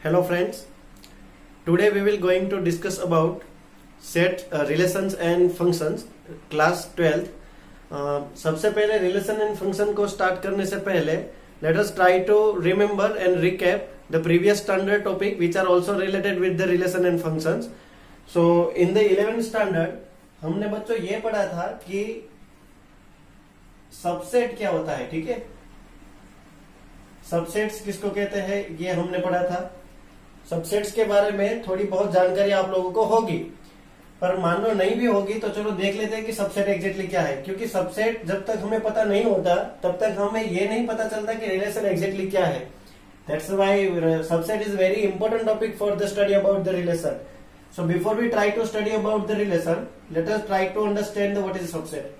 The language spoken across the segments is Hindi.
Hello friends, today we will going to discuss about set relations and functions class 12th. सबसे पहले रिलेशन एंड फंक्शन को स्टार्ट करने से पहले let us try to remember and recap the previous standard topic which are also related with the relation and functions. So in the 11th standard हमने बच्चों ये पढ़ा था कि सबसेट क्या होता है, ठीक है। सबसेट्स किसको कहते हैं ये हमने पढ़ा था। सबसेट्स के बारे में थोड़ी बहुत जानकारी आप लोगों को होगी, पर मान लो नहीं भी होगी तो चलो देख लेते हैं कि सबसेट एग्जैक्टली क्या है, क्योंकि सबसेट जब तक हमें पता नहीं होता तब तक हमें ये नहीं पता चलता कि रिलेशन एग्जैक्टली क्या है। That's why subset is very important topic for the study about the relation. So before we try to study about the relation, let us try to understand what is subset.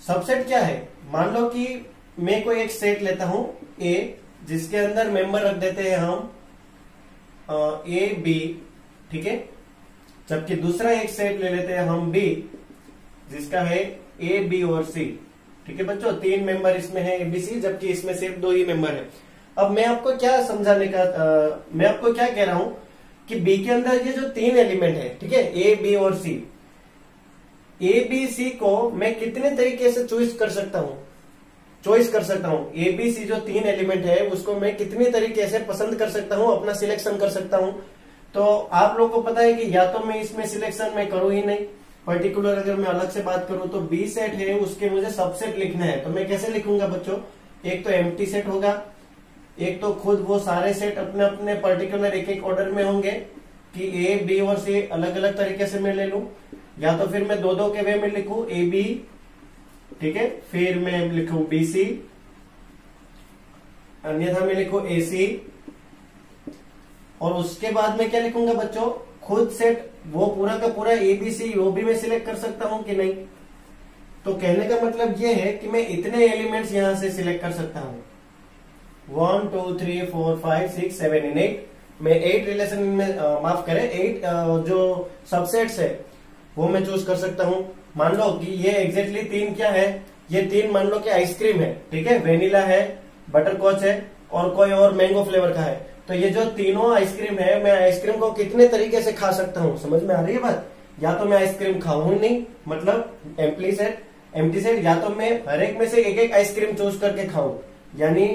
Subset क्या है? मान लो कि मैं कोई एक सेट लेता हूं A, जिसके अंदर मेंबर रख देते हैं हम A, B, ठीक है। जबकि दूसरा एक सेट ले लेते हैं हम B, जिसका है A, B और C, ठीक है बच्चों। 3 मेंबर इसमें है A, B, C, जबकि इसमें सिर्फ 2 ही मेंबर है। अब मैं आपको क्या समझाने का मैं आपको क्या कह रहा हूं कि B के अंदर ये जो 3 एलिमेंट है, ठीक है, A, B और C, A, B, C को मैं कितने तरीके से चॉइस कर सकता हूं A, B, C जो 3 एलिमेंट है उसको मैं कितने तरीके से पसंद कर सकता हूं, अपना सिलेक्शन कर सकता हूं। तो आप लोगों को पता है कि या तो मैं इसमें सिलेक्शन में करूं ही नहीं, पर्टिकुलर अगर मैं अलग से बात करूं तो B सेट है उसके मुझे सबसेट लिखना है, तो मैं कैसे लिखूंगा बच्चों। एक तो एम्प्टी सेट होगा, एक तो खुद वो सारे सेट अपने अपने पर्टिकुलर एक एक ऑर्डर में होंगे कि A, B और C अलग अलग तरीके से मैं ले लूं, या तो फिर मैं दो के वे में लिखूं A, B, ठीक है, फिर मैं लिखूं B, C, अन्यथा मैं लिखूं A, C, और उसके बाद में क्या लिखूंगा बच्चों, खुद सेट वो पूरा का पूरा A, B, C वो भी मैं सिलेक्ट कर सकता हूं कि नहीं। तो कहने का मतलब ये है कि मैं इतने एलिमेंट्स यहां से सिलेक्ट कर सकता हूं, 1 2 3 4 5 6 7 and 8। मैं 8 रिलेशन में माफ करें 8 जो सबसेट्स है वो मैं चूज कर सकता हूं। मान लो कि ये एग्जैक्टली 3 क्या है, ये 3 मान लो कि आइसक्रीम है, ठीक है, वेनिला है, बटरस्कॉच है और कोई और मैंगो फ्लेवर का है। तो ये जो तीनों आइसक्रीम है, मैं आइसक्रीम को कितने तरीके से खा सकता हूं, समझ में आ रही है बात। या तो मैं आइसक्रीम खाऊं नहीं, मतलब एम्प्टी सेट, या तो मैं हर एक में से एक एक आइसक्रीम चूज करके खाऊं, यानी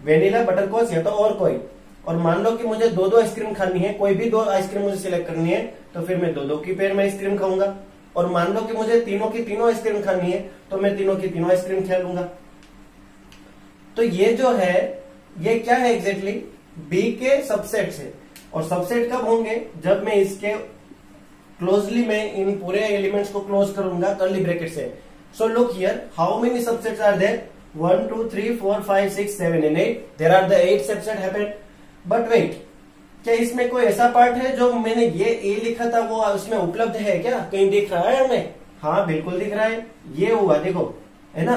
वेनिला, बटरस्कॉच या तो और कोई। और मान लो कि मुझे 2 आइसक्रीम खानी है, कोई भी 2 आइसक्रीम मुझे सिलेक्ट करनी है, तो फिर मैं 2 की पेयर में आइसक्रीम खाऊंगा। और मान लो कि मुझे तीनों की तीनों आइसक्रीम खानी है, तो मैं तीनों की तीनों आइसक्रीम खा लूंगा। तो ये जो है ये क्या है एग्जैक्टली, B के सबसेट है। और सबसेट कब होंगे, जब मैं इसके क्लोजली मैं इन पूरे एलिमेंट्स को क्लोज करूंगा कर्ली ब्रैकेट से। So look here, how many subsets are there, 1 2 3 4 5 6 7 and 8। There are the 8 subset happened. But wait, क्या इसमें कोई ऐसा पार्ट है जो मैंने ये A लिखा था वो उसमें उपलब्ध है क्या, कहीं दिख रहा है हमें? हाँ बिल्कुल दिख रहा है, ये हुआ देखो, है ना।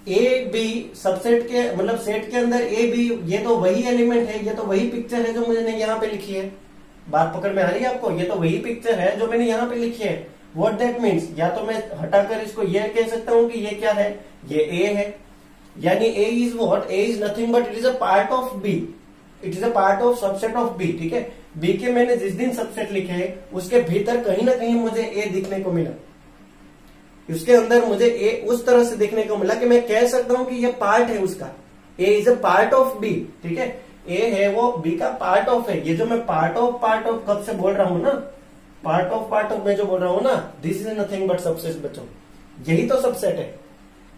A, B सबसेट के मतलब सेट के अंदर A, B ये तो वही एलिमेंट है, ये तो वही पिक्चर है जो मैंने यहाँ पे लिखी है। बात पकड़ में आ रही है आपको, ये तो वही पिक्चर है जो मैंने यहाँ पे लिखी है। व्हाट दैट मीन्स, या तो मैं हटाकर इसको ये कह सकता हूँ कि ये क्या है, ये A है, यानी A is what, A is nothing but it is a part of B, it is a part of subset of B, ठीक है। B के मैंने जिस दिन सबसेट लिखे है उसके भीतर कहीं ना कहीं मुझे A दिखने को मिला, उसके अंदर मुझे A उस तरह से देखने को मिला कि मैं कह सकता हूं कि ये पार्ट है उसका, A is a part of B, ठीक है। A है वो B का पार्ट ऑफ है। ये जो मैं पार्ट ऑफ कब से बोल रहा हूं ना, पार्ट ऑफ मैं जो बोल रहा हूं ना, this is nothing but subset बच्चों, यही तो सबसेट है।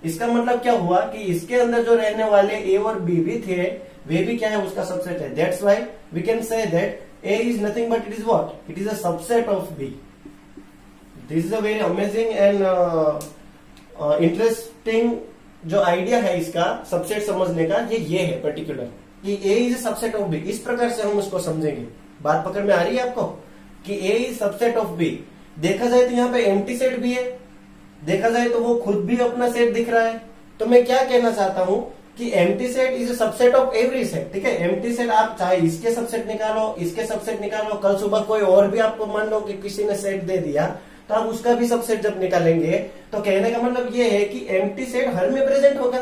इसका मतलब क्या हुआ कि इसके अंदर जो रहने वाले A और B भी थे वे भी क्या है, उसका सबसेट है। That's why we can say that A is nothing but it is what, it is a subset of B। This is a very amazing and interesting जो आइडिया है इसका सबसेट समझने का, ये है पर्टिकुलर कि A is a subset of B। इस प्रकार से हम उसको समझेंगे। बात पकड़ में आ रही है आपको कि A is subset of B। देखा जाए तो यहाँ पे एम्प्टी सेट भी है, देखा जाए तो वो खुद भी अपना सेट दिख रहा है। तो मैं क्या कहना चाहता हूं कि empty set is a subset of every set, ठीक है। एम्प्टी सेट आप चाहे इसके सबसेट निकालो, इसके सबसेट निकालो, कल सुबह कोई और भी आपको मान लो कि किसी ने सेट दे दिया तो आप उसका भी सबसेट जब निकालेंगे तो कहने का मतलब ये है कि एम्प्टी सेट हर में प्रेजेंट होगा।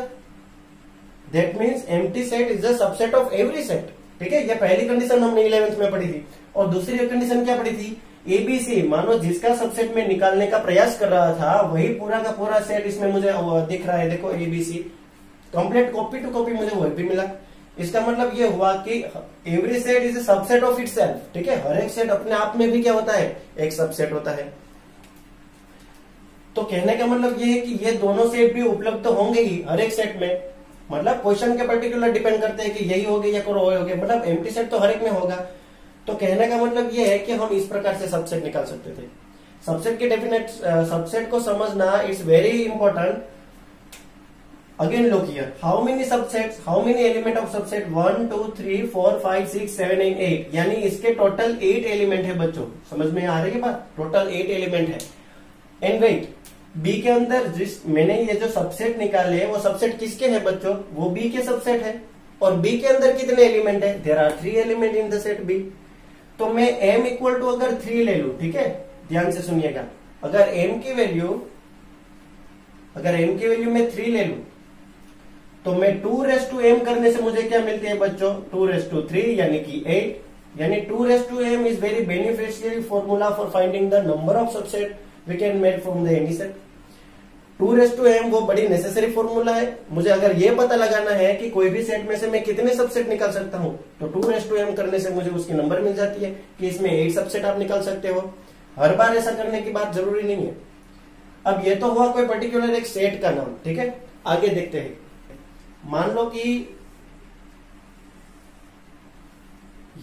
That means empty set is a subset of every set. ठीक है, ये पहली कंडीशन हमने 11th में पढ़ी थी। और दूसरी कंडीशन क्या पढ़ी थी, एबीसी, मानो जिसका सबसेट में निकालने का प्रयास कर रहा था वही पूरा का पूरा सेट इसमें मुझे दिख रहा है। देखो A B C complete copy to copy मुझे वही भी मिला। इसका मतलब ये हुआ कि every set is a subset of itself. ठीक है, हर एक सेट अपने आप में भी क्या होता है, एक सबसेट होता है। तो कहने का मतलब ये है कि ये दोनों सेट भी उपलब्ध तो होंगे ही हर एक सेट में। मतलब क्वेश्चन के पर्टिकुलर डिपेंड करते हैं कि यही होगी या कोई होगी, मतलब एम्प्टी सेट तो हर एक में होगा। तो कहने का मतलब ये है कि हम इस प्रकार से सबसेट निकाल सकते थे। सबसेट के डेफिनेट सबसेट को समझना it's very important. Again look here, how many subsets, how many element of subset, 1 2 3 4 5 6 7 8 8, यानी इसके टोटल 8 एलिमेंट है बच्चों। समझ में आ रही है बात, टोटल 8 एलिमेंट है। एंड वेट, बी के अंदर जिस मैंने ये जो सबसेट निकाले वो सबसेट किसके हैं बच्चों, वो बी के सबसेट है। और बी के अंदर कितने एलिमेंट है, there are 3 element in the set B. तो मैं m इक्वल टू अगर 3 ले लू, ठीक है, ध्यान से सुनिएगा, अगर m की वैल्यू मैं 3 ले लू तो मैं 2m करने से मुझे क्या मिलती है बच्चों, 2/3 यानी कि 8। यानी 2m is very beneficial formula for finding the number of subset we can make from the any set. 2m वो बड़ी नेसेसरी फॉर्मूला है। मुझे अगर ये पता लगाना है कि कोई भी सेट में से मैं कितने सबसेट निकाल सकता हूं, तो 2m करने से मुझे उसकी नंबर मिल जाती है कि इसमें 8 सबसेट आप निकाल सकते हो। हर बार ऐसा करने की बात जरूरी नहीं है। अब ये तो हुआ कोई पर्टिकुलर एक सेट का नाम, ठीक है। आगे देखते हैं, मान लो कि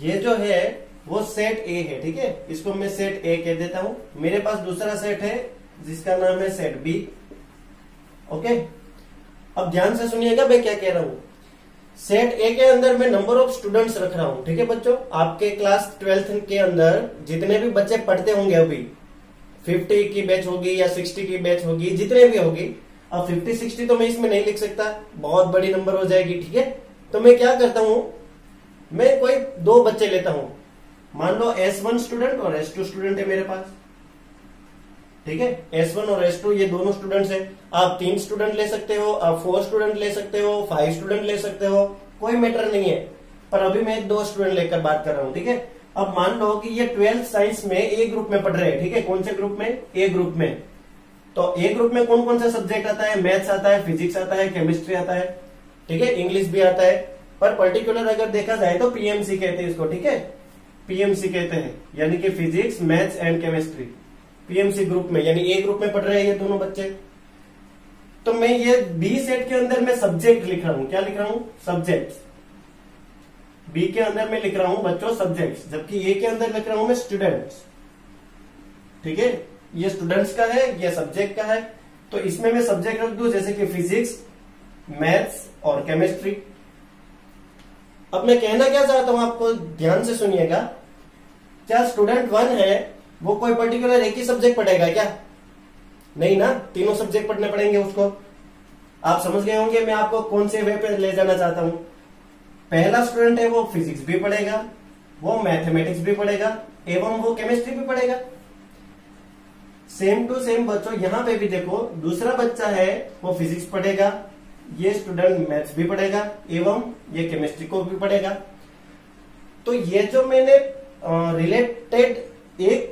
ये जो है वो सेट ए है, ठीक है, इसको मैं सेट ए कह देता हूं। मेरे पास दूसरा सेट है जिसका नाम है सेट बी। ओके, अब ध्यान से सुनिएगा मैं क्या कह रहा हूं। सेट ए के अंदर मैं नंबर ऑफ स्टूडेंट्स रख रहा हूं, ठीक है बच्चों। आपके क्लास 12th के अंदर जितने भी बच्चे पढ़ते होंगे, अभी 50 की बैच होगी या 60 की बैच होगी, जितने भी होगी। अब 50-60 तो मैं इसमें नहीं लिख सकता, बहुत बड़ी नंबर हो जाएगी, ठीक है। तो मैं क्या करता हूं, मैं कोई 2 बच्चे लेता हूं। मान लो S1 स्टूडेंट और S2 स्टूडेंट है मेरे पास, ठीक है। S1 और S2 ये दोनों स्टूडेंट्स हैं। आप 3 स्टूडेंट ले सकते हो, आप 4 स्टूडेंट ले सकते हो, 5 स्टूडेंट ले सकते हो, कोई मैटर नहीं है। पर अभी मैं 2 स्टूडेंट लेकर बात कर रहा हूं, ठीक है। अब मान लो कि ये 12th साइंस में ए ग्रुप में पढ़ रहे हैं, ठीक है। कौन से ग्रुप में, ए ग्रुप में। तो ए ग्रुप में कौन कौन सा सब्जेक्ट आता है, मैथ्स आता है, फिजिक्स आता है, केमिस्ट्री आता है, ठीक है, इंग्लिश भी आता है। पर पर्टिकुलर अगर देखा जाए तो पीएमसी कहते हैं इसको, ठीक है, पीएमसी कहते हैं, यानी कि physics, maths and chemistry. PMC group में, यानी ए ग्रुप में पढ़ रहे हैं ये दोनों बच्चे। तो मैं ये बी सेट के अंदर मैं सब्जेक्ट लिख रहा हूं, क्या लिख रहा हूं, सब्जेक्ट। बी के अंदर मैं लिख रहा हूं बच्चों सब्जेक्ट्स, जबकि ए के अंदर लिख रहा हूं मैं स्टूडेंट्स, ठीक है। ये स्टूडेंट्स का है, ये सब्जेक्ट का है। तो इसमें मैं सब्जेक्ट रख दूं जैसे कि फिजिक्स, मैथ्स और केमिस्ट्री। अब मैं कहना क्या चाहता हूं आपको, ध्यान से सुनिएगा। क्या स्टूडेंट 1 है वो कोई पर्टिकुलर एक ही सब्जेक्ट पढ़ेगा क्या, नहीं ना, तीनों सब्जेक्ट पढ़ने पड़ेंगे उसको। आप समझ गए होंगे मैं आपको कौन से वे पे ले जाना चाहता हूं। पहला स्टूडेंट है वो फिजिक्स भी पढ़ेगा, वो मैथमेटिक्स भी पढ़ेगा एवं वो केमिस्ट्री भी पढ़ेगा। सेम टू सेम बच्चों यहां पे भी देखो, दूसरा बच्चा है वो फिजिक्स पढ़ेगा, ये स्टूडेंट मैथ्स भी पढ़ेगा एवं ये केमिस्ट्री को भी पढ़ेगा। तो ये जो मैंने रिलेटेड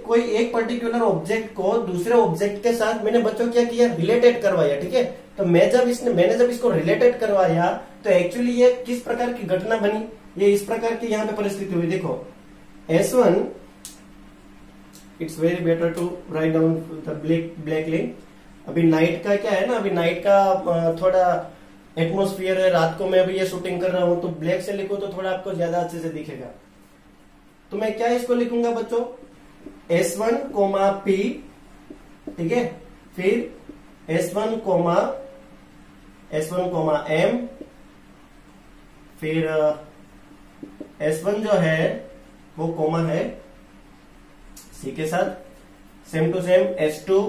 कोई एक पर्टिकुलर ऑब्जेक्ट को दूसरे ऑब्जेक्ट के साथ मैंने बच्चों क्या किया, रिलेटेड करवाया, ठीक है। तो मैंने जब इसको रिलेटेड करवाया तो एक्चुअली ये किस प्रकार की घटना बनी, ये इस प्रकार की यहाँ पे परिस्थिति हुई। देखो S1, it's very better to write down the black line. अभी नाइट का क्या है ना, अभी नाइट का थोड़ा एटमोस्फियर है, रात को मैं अभी ये शूटिंग कर रहा हूं, तो ब्लैक से लिखो तो थोड़ा आपको ज्यादा अच्छे से दिखेगा। तो मैं क्या इसको लिखूंगा बच्चों, S1, P, ठीक है, फिर S1, M, फिर S1 जो है वो कोमा है सी के साथ, same to same S2,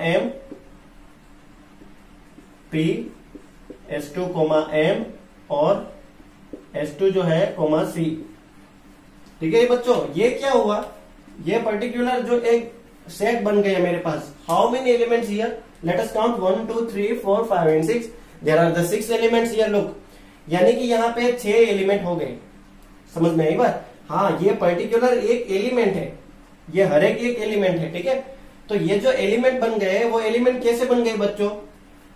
M, P, S2, M और S2 जो है कोमा C, ठीक है बच्चों। ये क्या हुआ, ये पर्टिकुलर जो एक सेट बन गया मेरे पास। How many elements here, let us count 1 2 3 4 5 and 6, there are the 6 elements here, look. यानी कि यहाँ पे 6 एलिमेंट हो गए, समझ में आई बात? हाँ, ये पर्टिकुलर एक एलिमेंट है, ये हर एक एलिमेंट है, ठीक है। तो ये जो एलिमेंट बन गए वो एलिमेंट कैसे बन गए बच्चों?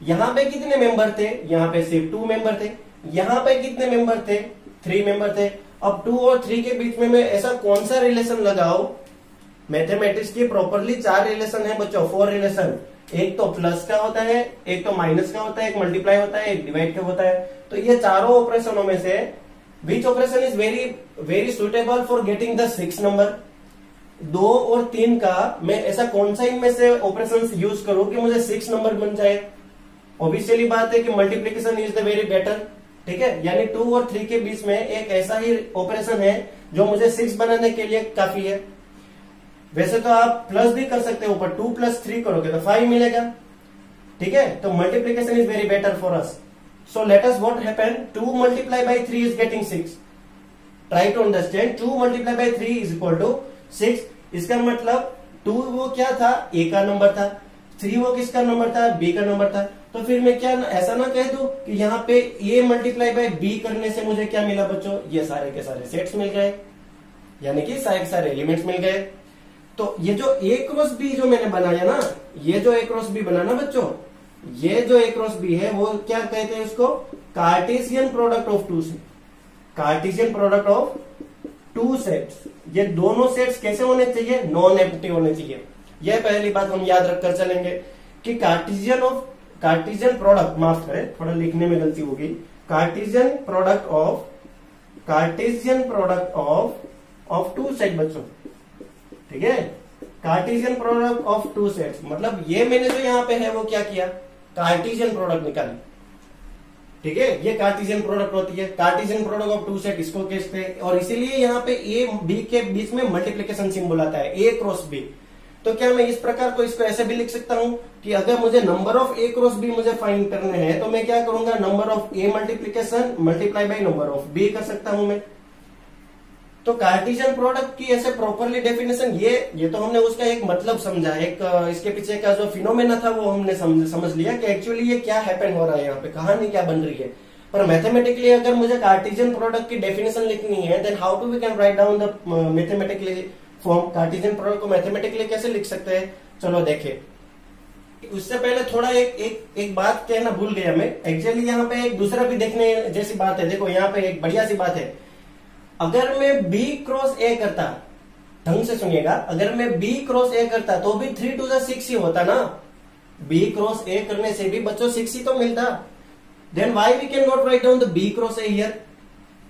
यहाँ पे कितने मेंबर थे? यहाँ पे सिर्फ 2 मेंबर थे। यहाँ पे कितने मेंबर थे? 3 मेंबर थे। अब 2 और 3 के बीच में मैं ऐसा कौन सा रिलेशन लगाओ? मैथमेटिक्स की प्रॉपरली 4 रिलेशन है बच्चों, 4 रिलेशन। एक तो प्लस का होता है, एक तो माइनस का होता है, एक मल्टीप्लाई होता है, एक डिवाइड का होता है। तो ये चारों ऑपरेशनों में से which operation is very very suitable for getting the 6 number? 2 और 3 का मैं ऐसा कौन सा इनमें से ऑपरेशन यूज करूं कि मुझे 6 नंबर बन जाए? ऑब्वियसली बात है कि multiplication is the very better, ठीक है। यानी 2 और 3 के बीच में एक ऐसा ही ऑपरेशन है जो मुझे 6 बनाने के लिए काफी है। वैसे तो आप प्लस भी कर सकते हो, ऊपर 2 + 3 करोगे तो 5 मिलेगा, ठीक है। तो multiplication is very better for us. So let us what happen, 2 × 3 is getting 6। Try to understand, 2 × 3 is equal to 6। इसका मतलब 2 वो क्या था? ए का नंबर था, 3 वो किसका नंबर था? बी का नंबर था। तो फिर मैं क्या ऐसा ना कह दूं कि यहाँ पे ए × बी करने से मुझे क्या मिला बच्चों? ये सारे के सारे सेट्स मिल गए, यानी कि सारे के सारे एलिमेंट्स मिल गए। तो ये जो ए क्रॉस बी जो मैंने बनाया ना, ये जो ए क्रॉस बी बना ना बच्चों, ये जो ए क्रॉस बी है वो क्या कहते हैं इसको? Cartesian product of 2 set. Cartesian product of 2 sets. ये दोनों सेट्स कैसे होने चाहिए? नॉन एम्प्टी होने चाहिए। यह पहली बात हम याद रखकर चलेंगे कि कार्टेशियन प्रोडक्ट, माफ करें थोड़ा लिखने में गलती होगी, कार्टेशियन प्रोडक्ट ऑफ 2 सेट बच्चों, ठीक है। कार्टेशियन प्रोडक्ट ऑफ 2 सेट्स मतलब ये मैंने जो यहाँ पे है वो क्या किया? कार्टेशियन प्रोडक्ट निकाली, ठीक है। ये कार्टेशियन प्रोडक्ट होती है, कार्टेशियन प्रोडक्ट ऑफ 2 सेट इसको कहते हैं। और इसीलिए यहाँ पे ए बी के बीच में मल्टीप्लीकेशन सिंबल आता है, ए क्रॉस बी। तो क्या मैं इस प्रकार को इसको ऐसे भी लिख सकता हूं कि अगर मुझे number of A cross B मुझे फाइंड करने हैं तो मैं क्या करूंगा? Number of A multiplication multiply by number of B कर सकता हूं मैं। तो कार्टेशियन प्रोडक्ट की ऐसे प्रॉपरली डेफिनेशन, ये तो हमने उसका एक मतलब समझा, एक इसके पीछे का जो फिनोमेना था वो हमने समझ लिया कि एक्चुअली ये क्या हैपन हो रहा है, यहाँ पे कहानी क्या बन रही है। पर मैथमेटिकली अगर मुझे कार्टेशियन प्रोडक्ट की डेफिनेशन लिखनी है, then how to we can write down the mathematically form? Cartesian product को मैथमेटिकली कैसे लिख सकते हैं? चलो देखें। उससे पहले थोड़ा एक बात कहना भूल गया मैं। एक्चुअली यहाँ पे एक दूसरा भी देखने जैसी बात है। देखो यहाँ पे एक बढ़िया सी बात है। अगर मैं B क्रॉस A करता, ढंग से सुनिएगा, अगर मैं B क्रॉस A करता तो भी 3 to 6 ही होता ना। B क्रॉस A करने से भी बच्चों 6 ही तो मिलता। Then why we can not write down the B cross A here,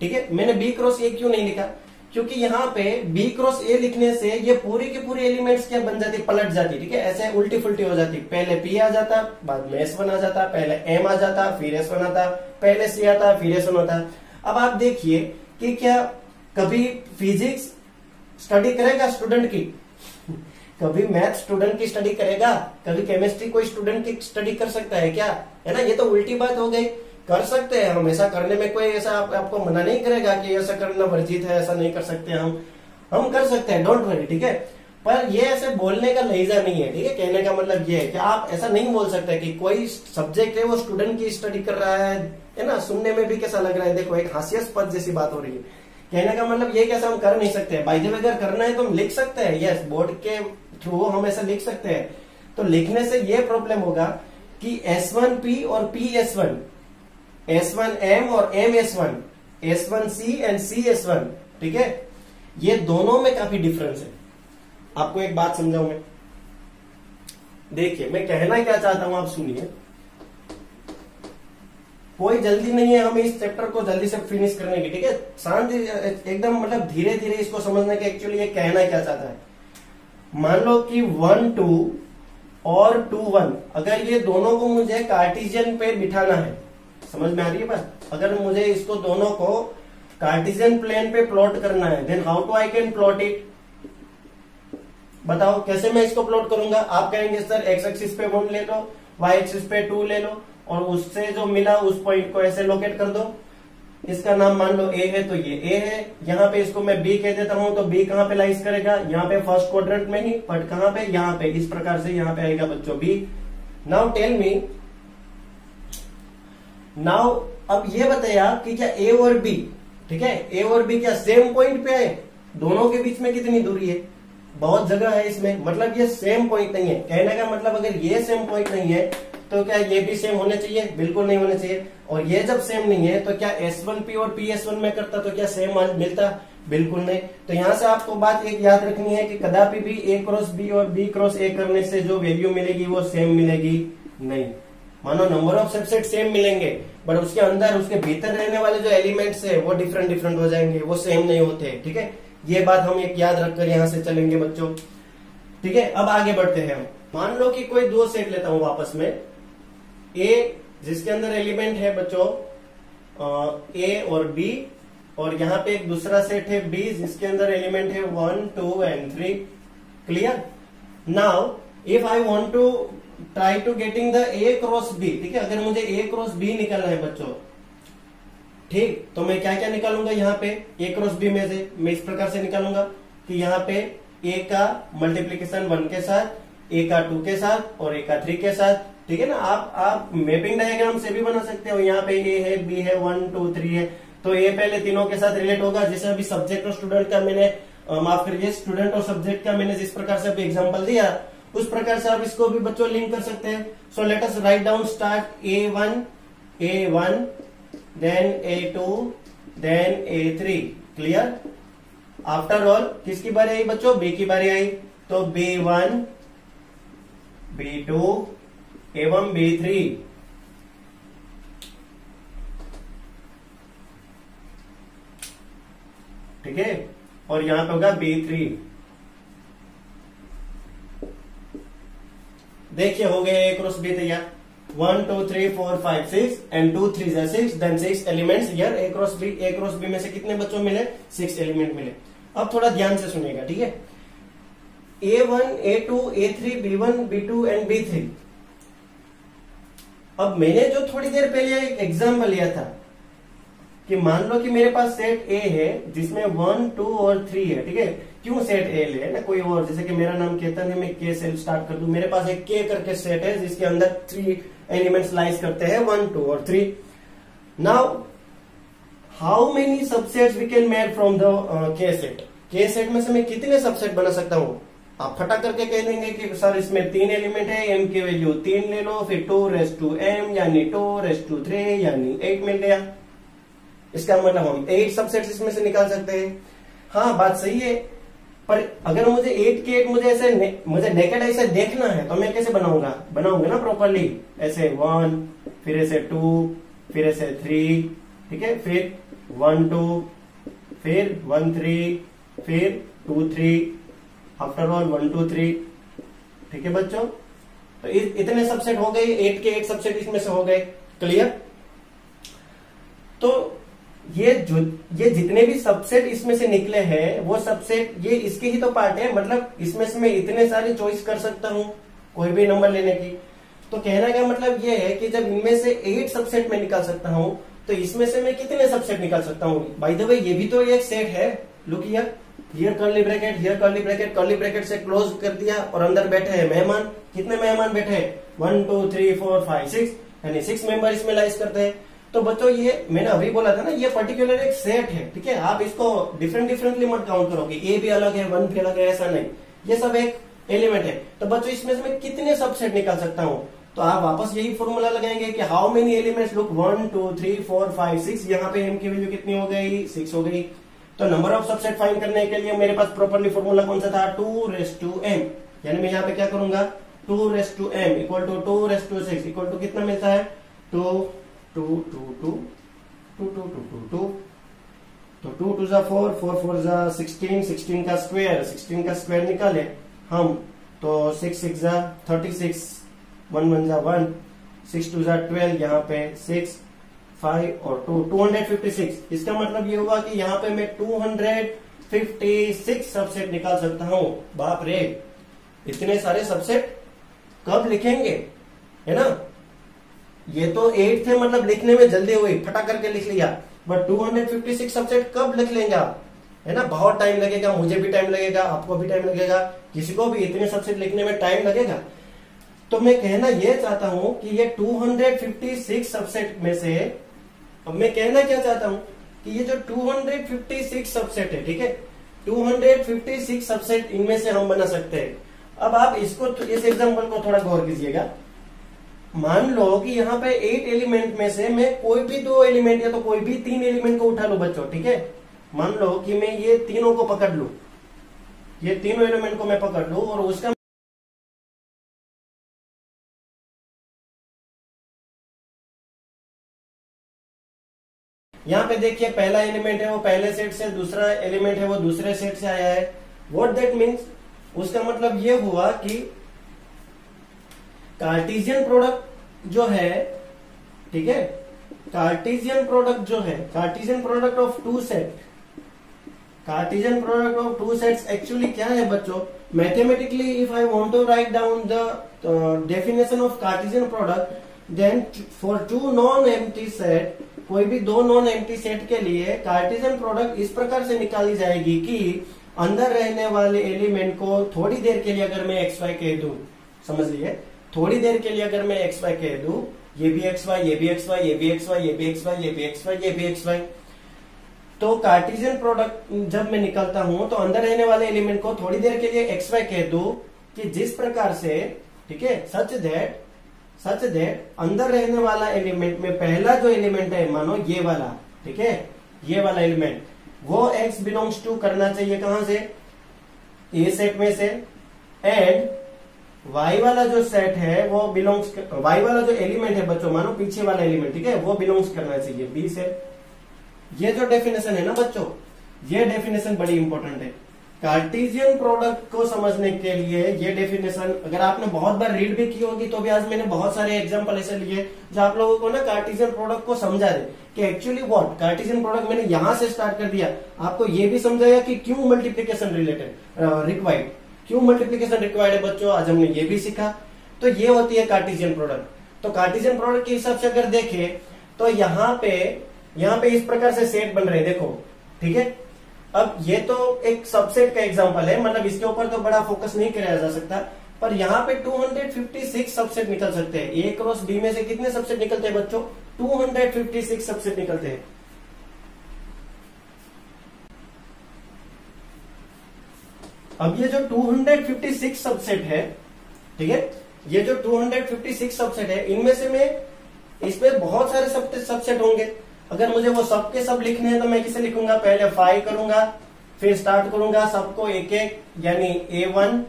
ठीक है। मैंने B क्रॉस A क्यों नहीं लिखा? क्योंकि यहाँ पे B क्रॉस A लिखने से ये पूरी के पूरी एलिमेंट्स क्या बन जाती? पलट जाती, ठीक है। ऐसे उल्टी फुल्टी हो जाती। पहले P आ जाता, बाद में S1 आ जाता, पहले M आ जाता, फिर S1 आता, पहले C आता, फिर S1 आता। अब आप देखिए कि क्या कभी फिजिक्स स्टडी करेगा स्टूडेंट की? कभी मैथ स्टूडेंट की स्टडी करेगा? कभी केमिस्ट्री कोई स्टूडेंट की स्टडी कर सकता है क्या? है ना, ये तो उल्टी बात हो गई। कर सकते हैं हम, ऐसा करने में कोई ऐसा आपको मना नहीं करेगा कि ऐसा करना वर्जित है, ऐसा नहीं कर सकते हम कर सकते हैं, डोंट वरी, ठीक है। पर ये ऐसे बोलने का लहजा नहीं है, ठीक है। कहने का मतलब ये है कि आप ऐसा नहीं बोल सकते कि कोई सब्जेक्ट है वो स्टूडेंट की स्टडी कर रहा है ना। सुनने में भी कैसा लग रहा है, देखो एक हास्यास्पद जैसी बात हो रही है। कहने का मतलब ये कैसा हम कर नहीं सकते। बाय द वे अगर करना है तो हम लिख सकते हैं, यस, बोर्ड के थ्रू हम ऐसा लिख सकते हैं। तो लिखने से ये प्रॉब्लम होगा कि S1P और PS1, S1M और MS1, S1C एंड CS1, ठीक है। ये दोनों में काफी डिफरेंस है। आपको एक बात समझाऊं मैं, देखिए मैं कहना क्या चाहता हूं, आप सुनिए। कोई जल्दी नहीं है हमें इस चैप्टर को जल्दी से फिनिश करने की, ठीक है। शांति एकदम, मतलब धीरे धीरे इसको समझने के एक्चुअली ये कहना क्या चाहता है। मान लो कि 1 2 और 2 1, अगर ये दोनों को मुझे कार्टेशियन पे बिठाना है, समझ में आ रही है बात? अगर मुझे इसको दोनों को कार्टेशियन प्लेन पे प्लॉट करना है, then how to I can plot it? बताओ कैसे मैं इसको प्लॉट करूंगा? आप कहेंगे सर एक्स एक्सिस पे 1 ले लो, वाई एक्सिस पे 2 ले लो, और उससे जो मिला उस पॉइंट को ऐसे लोकेट कर दो। इसका नाम मान लो A है तो ये A है, यहाँ पे इसको मैं B कह देता हूं तो B कहां पे लाइज करेगा? यहाँ पे फर्स्ट क्वाड्रेंट में ही, बट कहां पे? यहाँ पे। इस प्रकार से यहाँ पे आएगा बच्चों B। Now tell me, now अब ये बताया कि क्या A और B, ठीक है, ए और बी क्या सेम पॉइंट पे आए? दोनों के बीच में कितनी दूरी है? बहुत जगह है इसमें, मतलब ये सेम पॉइंट नहीं है। कहने का मतलब अगर ये सेम पॉइंट नहीं है तो क्या ये भी सेम होने चाहिए? बिल्कुल नहीं होने चाहिए। और ये जब सेम नहीं है तो क्या S1P और PS1 में करता तो क्या सेम मिलता? बिल्कुल नहीं। तो यहां से आपको बात एक याद रखनी है कि कदापि भी A क्रॉस B और B क्रॉस A करने से जो वैल्यू मिलेगी वो सेम मिलेगी नहीं। मानो नंबर ऑफ सबसेट सेम मिलेंगे बट उसके अंदर उसके भीतर रहने वाले जो एलिमेंट्स है वो डिफरेंट डिफरेंट हो जाएंगे, वो सेम नहीं होते। ठीक है, ये बात हम एक याद रखकर यहां से चलेंगे बच्चों। ठीक है, अब आगे बढ़ते हैं हम। मान लो कि कोई दो सेट लेता हूं वापस में, ए जिसके अंदर एलिमेंट है बच्चों ए और बी, और यहाँ पे एक दूसरा सेट है बी जिसके अंदर एलिमेंट है 1, 2 and 3। Clear? Now if I want to try to getting the A cross B, ठीक है, अगर मुझे ए क्रॉस बी निकालना है बच्चों, ठीक, तो मैं क्या क्या निकालूंगा यहाँ पे ए क्रॉस बी में से? मैं इस प्रकार से निकालूंगा कि यहाँ पे ए का मल्टीप्लीकेशन 1 के साथ, ए का 2 के साथ और ए का 3 के साथ। ठीक है ना, आप मैपिंग डायग्राम से भी बना सकते हो। यहाँ पे ए है, बी है, 1, 2, 3 है, तो ए पहले तीनों के साथ रिलेट होगा। जैसे अभी सब्जेक्ट और स्टूडेंट का मैंने माफ करिए, स्टूडेंट और सब्जेक्ट का मैंने जिस प्रकार से अभी एग्जाम्पल दिया उस प्रकार से आप इसको भी बच्चों लिंक कर सकते हैं। सो let us write down start A1 then A2 then A3। Clear? After all किसकी बारी आई बच्चों? बी की बारी आई, तो B1 B2 एवं B3। ठीक है, और यहां पे होगा B3। देखिए हो गए ए क्रॉस बी तैयार। 1, 2, 3, 4, 5, 6 and 2, 3 6, then 6 elements here A cross B. A cross B में से कितने बच्चों मिले? 6 एलिमेंट मिले। अब थोड़ा ध्यान से सुनिएगा, ठीक है। A1, A2, A3, B1, B2 and B3। अब मैंने जो थोड़ी देर पहले एक एग्जाम्पल लिया था कि मान लो कि मेरे पास सेट ए है जिसमें 1, 2 और 3 है। ठीक है, क्यों सेट ए ले ना कोई और? जैसे कि मेरा नाम केतन है, मैं के से स्टार्ट कर दूं, मेरे पास एक के करके सेट है जिसके अंदर 3 एलिमेंट्स लाइज करते हैं, 1, 2 और 3। Now how many subsets we can make from the K set? K set में से मैं कितने सबसेट बना सकता हूं? आप फटा करके कह देंगे कि सर इसमें 3 एलिमेंट है, एम की वैल्यू 3 ले लो, फिर 2m यानी 2 यानी 8 मिल गया। इसका मतलब हम 8 सबसेट्स इसमें से निकाल सकते हैं। हाँ, बात सही है, पर अगर मुझे 8 के 8 मुझे नेकेड ऐसे देखना है तो मैं कैसे बनाऊंगा ना प्रॉपरली, ऐसे 1, फिर ऐसे 2, फिर ऐसे 3, ठीक है, फिर 1, 2, फिर 1, 3, फिर 2, 3, आफ्टर ऑल 1, 2, 3। ठीक है बच्चों, तो इतने सबसेट हो गए, 8 के 8 सबसेट इसमें से हो गए। क्लियर? तो ये जितने भी सबसेट इसमें से निकले हैं वो सबसेट ये इसके ही तो पार्ट है। मतलब इसमें से मैं इतने सारे चॉइस कर सकता हूं कोई भी नंबर लेने की। तो कहने का मतलब ये है कि जब इनमें से 8 सबसेट में निकाल सकता हूं तो इसमें से मैं कितने सबसेट निकाल सकता हूं? बाय द वे ये भी तो एक सेट है। Look here curly bracket, here curly bracket, curly bracket से क्लोज कर दिया और अंदर बैठे हैं मेहमान। कितने मेहमान बैठे हैं? 1, 2, 3, 4, 5, 6 यानी 6 मेंबर इसमें लाइज करते हैं। तो बच्चों ये मैंने अभी बोला था ना, ये पर्टिकुलर एक सेट है। ठीक है, आप इसको डिफरेंटली मत काउंट करोगे, ए भी अलग है 1 भी अलग है, ऐसा नहीं, ये सब एक एलिमेंट है। तो बच्चों इसमें से मैं कितने सबसेट निकाल सकता हूं? तो आप वापस यही फॉर्मूला लगाएंगे कि हाउ मेनी एलिमेंट्स। लुक 1, 2, 3, 4, 5, 6। यहाँ पे एम की वैल्यू कितनी हो गई? 6 हो गई। तो नंबर ऑफ सबसेट फाइंड करने के लिए मेरे पास प्रॉपरली फॉर्मूला कौन सा था? 2m। यानी मैं यहाँ पे क्या करूंगा? 2m equal to 2 equal to कितना मिलता है? 2, 2, 2, 2, 2, 2, 2, 2, 2। तो 2 2 4, 4 4 16, 16 का स्क्वायर निकाले हम तो 6 6 36, 1 1 1, 6 2 12, यहाँ पे 6 5 और 2 256। इसका मतलब ये होगा कि यहाँ पे मैं 256 सबसेट निकाल सकता हूँ। बाप रे, इतने सारे सबसेट कब लिखेंगे, है ना? ये तो 8 थे, मतलब लिखने में जल्दी हुई, फटा करके लिख लिया। बट 256 सबसेट कब लिख लेंगे आप, है ना? बहुत टाइम लगेगा, मुझे भी टाइम लगेगा, आपको भी टाइम लगेगा, किसी को भी इतने सबसेट लिखने में टाइम लगेगा। तो मैं कहना यह चाहता हूं कि ये 256 सबसेट में से, अब मैं कहना क्या चाहता हूं कि ये जो 256 सबसेट है, ठीक है, 256 सबसेट इनमें से हम बना सकते हैं। अब आप इसको, इस एग्जांपल को थोड़ा गौर कीजिएगा। मान लो कि यहाँ पे 8 एलिमेंट में से मैं कोई भी 2 एलिमेंट या तो कोई भी 3 एलिमेंट को उठा लू बच्चों, ठीक है। मान लो कि मैं ये तीनों को पकड़ लू, ये तीनों एलिमेंट को मैं पकड़ लू और उसका यहाँ पे देखिए पहला एलिमेंट है वो पहले सेट से, दूसरा एलिमेंट है वो दूसरे सेट से आया है। व्हाट दैट मीन्स, उसका मतलब ये हुआ कि कार्टेशियन प्रोडक्ट जो है, ठीक है, कार्टेशियन प्रोडक्ट जो है, cartesian product of two set, cartesian product of two sets actually क्या है बच्चों, mathematically if I want to write down the definition of cartesian product, then for two non empty set, कोई भी 2 नॉन एम्प्टी सेट के लिए कार्टेशियन प्रोडक्ट इस प्रकार से निकाली जाएगी कि अंदर रहने वाले एलिमेंट को थोड़ी देर के लिए अगर मैं एक्स वाई कह दूं, समझ लीजिए, थोड़ी देर के लिए अगर मैं एक्स वाई कह दूं, ये भी एक्स वाई, ये भी एक्स वाई, ये भी एक्स वाई, ये भी एक्स वाई, ये भी एक्स वाई, ये भी एक्स वाई, तो कार्टेशियन प्रोडक्ट जब मैं निकलता हूं तो अंदर रहने वाले एलिमेंट को थोड़ी देर के लिए एक्स वाई कह दूं कि जिस प्रकार से, ठीक है, सच दैट अंदर रहने वाला एलिमेंट में पहला जो एलिमेंट है, मानो ये वाला, ठीक है, ये वाला एलिमेंट, वो x बिलोंग्स टू करना चाहिए कहां से, ए सेट में से, एंड y वाला जो सेट है वो बिलोंग्स, y वाला जो एलिमेंट है बच्चों, मानो पीछे वाला एलिमेंट, ठीक है, वो बिलोंग्स करना चाहिए बी सेट। ये जो डेफिनेशन है ना बच्चों, ये डेफिनेशन बड़ी इंपॉर्टेंट है कार्टेशियन प्रोडक्ट को समझने के लिए। ये डेफिनेशन अगर आपने बहुत बार रीड भी की होगी तो भी आज मैंने बहुत सारे एग्जांपल ऐसे लिए जो आप लोगों को ना कार्टेशियन प्रोडक्ट को समझा दे कि एक्चुअली व्हाट कार्टेशियन प्रोडक्ट, मैंने यहां से स्टार्ट कर दिया, आपको ये भी समझाया कि क्यों मल्टीप्लीकेशन रिक्वायर्ड, क्यों मल्टीप्लीकेशन रिक्वायर्ड है बच्चों, आज हमने ये भी सीखा। तो ये होती है कार्टेशियन प्रोडक्ट। तो कार्टेशियन प्रोडक्ट के हिसाब से अगर देखें तो यहाँ पे इस प्रकार से सेट बन रहे हैं, देखो, ठीक है। अब ये तो एक सबसेट का एग्जांपल है, मतलब इसके ऊपर तो बड़ा फोकस नहीं किया जा सकता, पर यहाँ पे 256 सबसेट निकल सकते हैं। ए क्रॉस बी में से कितने सबसेट निकलते हैं बच्चों, 256 सबसेट निकलते हैं। अब ये जो 256 सबसेट है, ठीक है, ये जो 256 सबसेट है, इनमें से मैं, इसमें बहुत सारे सबसेट होंगे। अगर मुझे वो सबके सब लिखने हैं तो मैं किसे लिखूंगा, पहले 5 करूंगा, फिर स्टार्ट करूंगा सबको एक एक, यानी A1,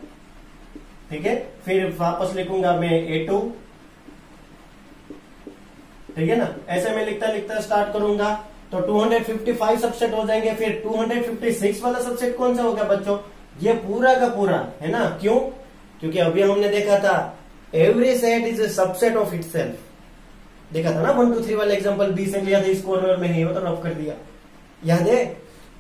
ठीक है, फिर वापस लिखूंगा मैं A2, ठीक है ना, ऐसे मैं लिखता लिखता स्टार्ट करूंगा तो 255 सबसेट हो जाएंगे। फिर 256 वाला सबसेट कौन सा होगा बच्चों, ये पूरा का पूरा है ना, क्यों, क्योंकि अभी हमने देखा था every set is a subset of itself, देखा था ना 1 2 3 वाला एग्जांपल, बी से लिया था, इस कॉर्नर में है वो तो रफ कर दिया, याद है,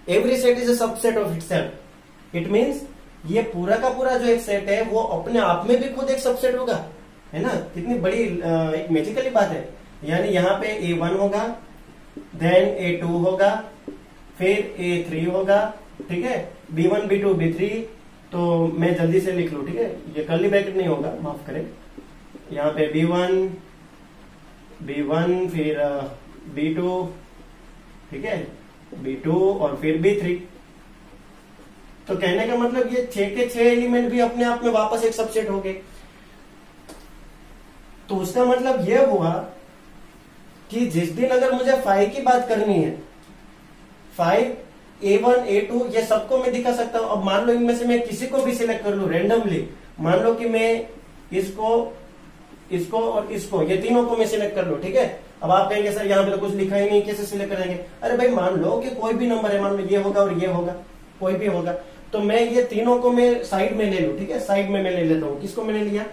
every set is a subset of itself. It means ये पूरा का पूरा जो एक सेट है वो अपने आप में भी खुद एक सबसेट होगा, है ना, कितनी बड़ी एक मैजिकली बात है। यानी यहाँ पे A1 होगा, देन A2 होगा, फिर A3 होगा, ठीक है, B1 B2 B3, तो मैं जल्दी से लिख लू, ठीक है, ये कर्ली ब्रैकेट नहीं होगा, माफ करें, यहाँ पे B1 फिर B2, ठीक है, B2 और फिर B3। तो कहने का मतलब ये 6 के 6 एलिमेंट भी अपने आप में वापस एक सबसेट हो गए। तो उसका मतलब यह हुआ कि जिस दिन अगर मुझे 5 की बात करनी है, 5 A1 A2 ये सबको मैं दिखा सकता हूं। अब मान लो इनमें से मैं किसी को भी सिलेक्ट कर लू रेंडमली, मान लो कि मैं इसको और इसको, ये तीनों को मैं सिलेक्ट कर लूं, ठीक है। अब आप कहेंगे सर यहाँ पे तो कुछ लिखा ही नहीं, कैसे सिलेक्ट करेंगे। अरे भाई मान लो कि कोई भी नंबर है, मान लो ये होगा और ये होगा, कोई भी होगा, तो मैं ये तीनों को मैं साइड में ले लूं, ठीक है, साइड में मैं ले लेता हूँ। किसको मैंने लिया,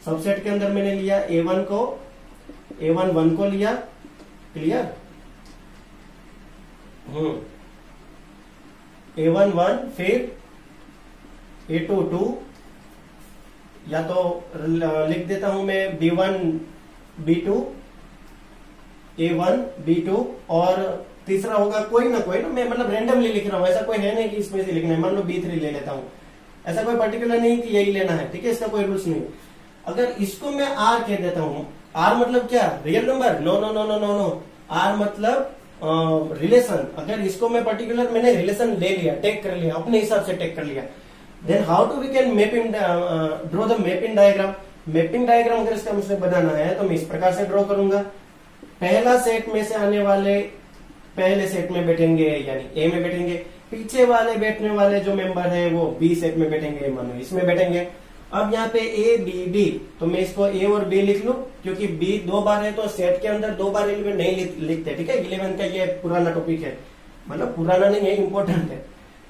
सबसेट के अंदर मैंने लिया A1 1 को लिया, क्लियर, A1 1, फिर A2 2, या तो लिख देता हूं मैं B1 B2, A1 B2, और तीसरा होगा कोई ना, मैं मतलब रेंडमली लिख रहा हूं, ऐसा कोई है नहीं कि इसमें से लिखना है। मान लो B3 ले लेता हूं, ऐसा कोई पर्टिकुलर नहीं कि यही लेना है, ठीक है, इसका कोई रूल्स नहीं। अगर इसको मैं R कह देता हूं, R मतलब क्या, real number, no no no no no no, R मतलब रिलेशन, अगर इसको मैं पर्टिकुलर मैंने रिलेशन ले लिया, टेक कर लिया, अपने हिसाब से टेक कर लिया, then how to we can mapping draw the mapping diagram. Mapping diagram अगर इसका मुझे बनाना है तो मैं इस प्रकार से ड्रॉ करूंगा। पहला सेट में से आने वाले पहले सेट में बैठेंगे यानी ए में बैठेंगे, पीछे वाले बैठने वाले जो मेंबर है वो बी सेट में बैठेंगे, मानो इसमें बैठेंगे। अब यहाँ पे ए बी डी, तो मैं इसको ए और बी लिख लूं, क्योंकि बी 2 बार है तो सेट के अंदर 2 बार एलिमेंट नहीं लिखते, ठीक है। 11 का ये पुराना टॉपिक है, मतलब पुराना नहीं है, इंपॉर्टेंट है।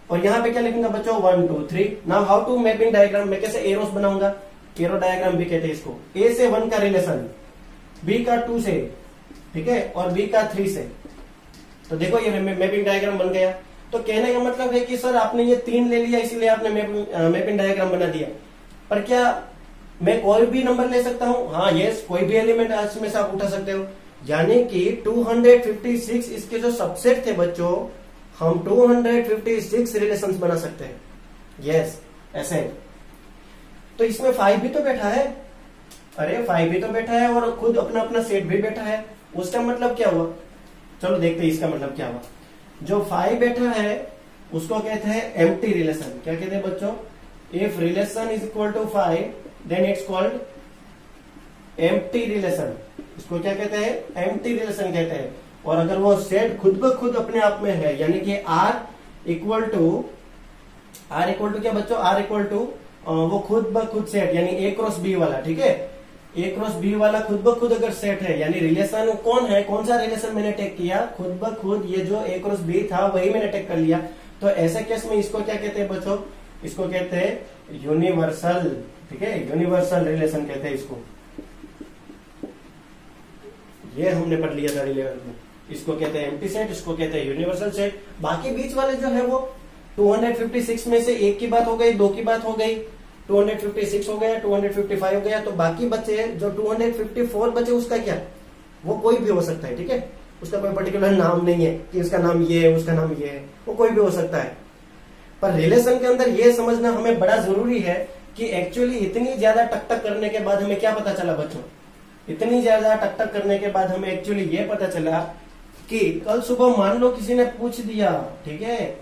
और यहाँ पे क्या लिखूंगा बच्चों 1 2 3। Now how to mapping diagram, मैं कैसे एरोस बनाऊंगा, एरो डायग्राम भी कहते हैं इसको। ए से 1 का रिलेशन, बी का 2 से, ठीक है, और बी का 3 से। तो देखो ये मैपिंग डायग्राम बन गया। तो कहने का मतलब है कि सर आपने ये 3 ले लिया इसलिए आपने मैपिंग डायग्राम बना दिया, पर क्या मैं कोई भी नंबर ले सकता हूं? हाँ यस, कोई भी एलिमेंट इसमें से आप उठा सकते हो। यानी कि 256 इसके जो सबसेट थे बच्चों, हम 256 रिलेशंस बना सकते हैं। यस ऐसे। तो इसमें 5 भी तो बैठा है, अरे 5 भी तो बैठा है और खुद अपना अपना सेट भी बैठा है। उसका मतलब क्या हुआ, चलो देखते हैं इसका मतलब क्या हुआ। जो 5 बैठा है उसको कहते हैं एम्प्टी रिलेशन। क्या कहते हैं बच्चों? If relation is equal to 5 then it's called empty relation. इसको क्या कहते हैं? एम्प्टी रिलेशन कहते हैं। और अगर वो सेट खुद ब खुद अपने आप में है, यानी कि R इक्वल टू क्या बच्चों? R इक्वल टू वो खुद ब खुद सेट, यानी A क्रॉस B वाला, ठीक है। A क्रॉस B वाला खुद ब खुद अगर सेट है, यानी रिलेशन कौन है, कौन सा रिलेशन मैंने टेक किया? खुद ब खुद ये जो A क्रॉस B था वही मैंने टेक कर लिया। तो ऐसे केस में इसको क्या कहते हैं बच्चों? इसको कहते हैं यूनिवर्सल, ठीक है, यूनिवर्सल रिलेशन कहते हैं इसको। ये हमने पढ़ लिया था 11th में। इसको कहते हैं एम्प्टी सेट, इसको कहते हैं यूनिवर्सल सेट। बाकी बीच वाले जो है वो 256 में से 1 की बात हो गई, 2 की बात हो गई, 256 हो गया, 255 हो गया। तो बाकी बचे जो 254 बचे, उसका क्या? वो कोई भी हो सकता है, ठीक है। उसका कोई पर्टिकुलर नाम नहीं है कि उसका नाम ये है, उसका नाम ये है, वो कोई भी हो सकता है। पर रिलेशन के अंदर ये समझना हमें बड़ा जरूरी है कि एक्चुअली इतनी ज्यादा टक करने के बाद हमें क्या पता चला बच्चों? इतनी ज्यादा टक करने के बाद हमें एक्चुअली ये पता चला कि कल सुबह मान लो किसी ने पूछ दिया, ठीक है,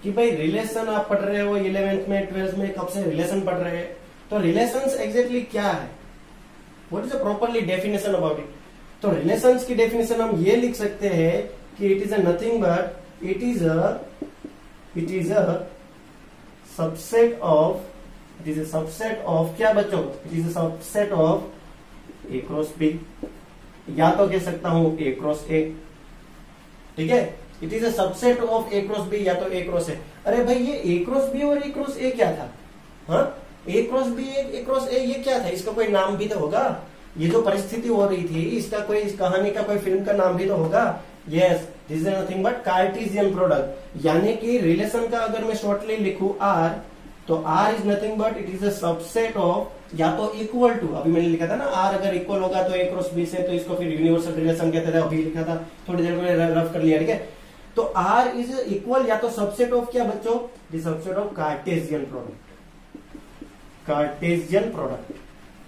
कि भाई रिलेशन आप पढ़ रहे हो 11th में 12th में, कब से रिलेशन पढ़ रहे हैं? तो रिलेशंस एग्जैक्टली क्या है? What is the properly definition about it? तो रिलेशंस की डेफिनेशन हम ये लिख सकते हैं कि it is a nothing but it is a subset of क्या बच्चों? It is a subset of A cross B, या तो कह सकता हूं A क्रॉस A, ठीक है। It is a subset of A cross B, या तो A क्रॉस A। अरे भाई ये A क्रॉस B और A क्रॉस A क्या था? हाँ, A cross B A cross A ये क्या था? इसका कोई नाम भी तो होगा। ये जो परिस्थिति हो रही थी इसका कोई, इस कहानी का कोई फिल्म का नाम भी तो होगा। Yes, this is nothing but Cartesian product. यानी कि रिलेशन का अगर मैं शॉर्टली लिखूं R, तो R is nothing but it is a subset of, या तो इक्वल टू, अभी मैंने लिखा था ना R अगर इक्वल होगा तो A क्रॉस B से, तो इसको फिर यूनिवर्सल रिलेशन कहते थे, अभी लिखा था, थोड़ी देर में रफ कर लिया, ठीक है। तो R इज इक्वल या तो सबसेट ऑफ क्या बच्चों? The subset of cartesian product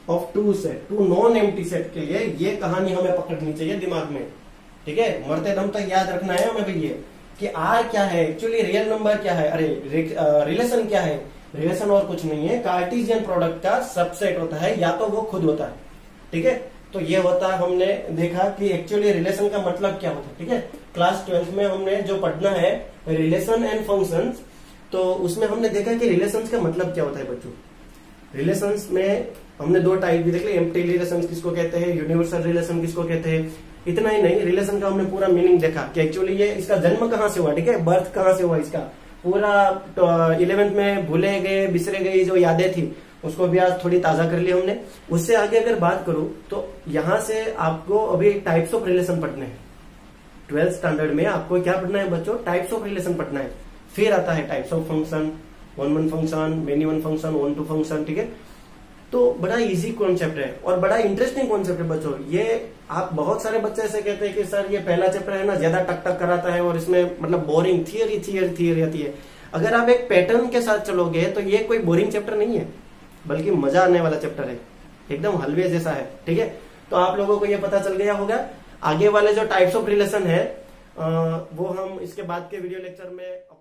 of two set, two non empty set के लिए ये कहानी हमें पकड़नी चाहिए दिमाग में, ठीक है। मरते दम तक याद रखना है हमें भैया कि R क्या है, एक्चुअली रियल नंबर क्या है, अरे रिलेशन क्या है? रिलेशन और कुछ नहीं है, कार्टेशियन प्रोडक्ट का सबसेट होता है, या तो वो खुद होता है, ठीक है। तो ये होता है, हमने देखा कि एक्चुअली रिलेशन का मतलब क्या होता है, ठीक है। क्लास 12th में हमने जो पढ़ना है रिलेशन एंड फंक्शंस, तो उसमें हमने देखा कि रिलेशंस का मतलब क्या होता है बच्चों। रिलेशंस में हमने 2 टाइप भी देख लिया, एम्प्टी रिलेशन किसको कहते हैं, यूनिवर्सल रिलेशन किसको कहते हैं। इतना ही नहीं, रिलेशन का हमने पूरा मीनिंग देखा कि एक्चुअली ये इसका जन्म कहाँ से हुआ, ठीक है, बर्थ कहाँ से हुआ इसका, पूरा 11th में भूले गए बिसरे गई जो यादें थी उसको भी आज थोड़ी ताजा कर लिया हमने। उससे आगे अगर बात करूं तो यहां से आपको अभी टाइप्स ऑफ रिलेशन पढ़ने हैं। 12th स्टैंडर्ड में आपको क्या पढ़ना है बच्चों? टाइप्स ऑफ रिलेशन पढ़ना है। फिर आता है types of function, 1-1 function, many 1 function, 1-2 function, ठीक है। तो बड़ा इजी कॉन्सेप्ट है और बड़ा इंटरेस्टिंग कॉन्सेप्ट है बच्चों। ये आप बहुत सारे बच्चे ऐसे कहते हैं कि सर ये पहला चैप्टर है ना ज्यादा टक कराता है और इसमें मतलब बोरिंग थियरी आती है। अगर आप एक पैटर्न के साथ चलोगे तो ये कोई बोरिंग चैप्टर नहीं है, बल्कि मजा आने वाला चैप्टर है, एकदम हलवे जैसा है, ठीक है। तो आप लोगों को ये पता चल गया होगा। आगे वाले जो टाइप्स ऑफ रिलेशन है वो हम इसके बाद के वीडियो लेक्चर में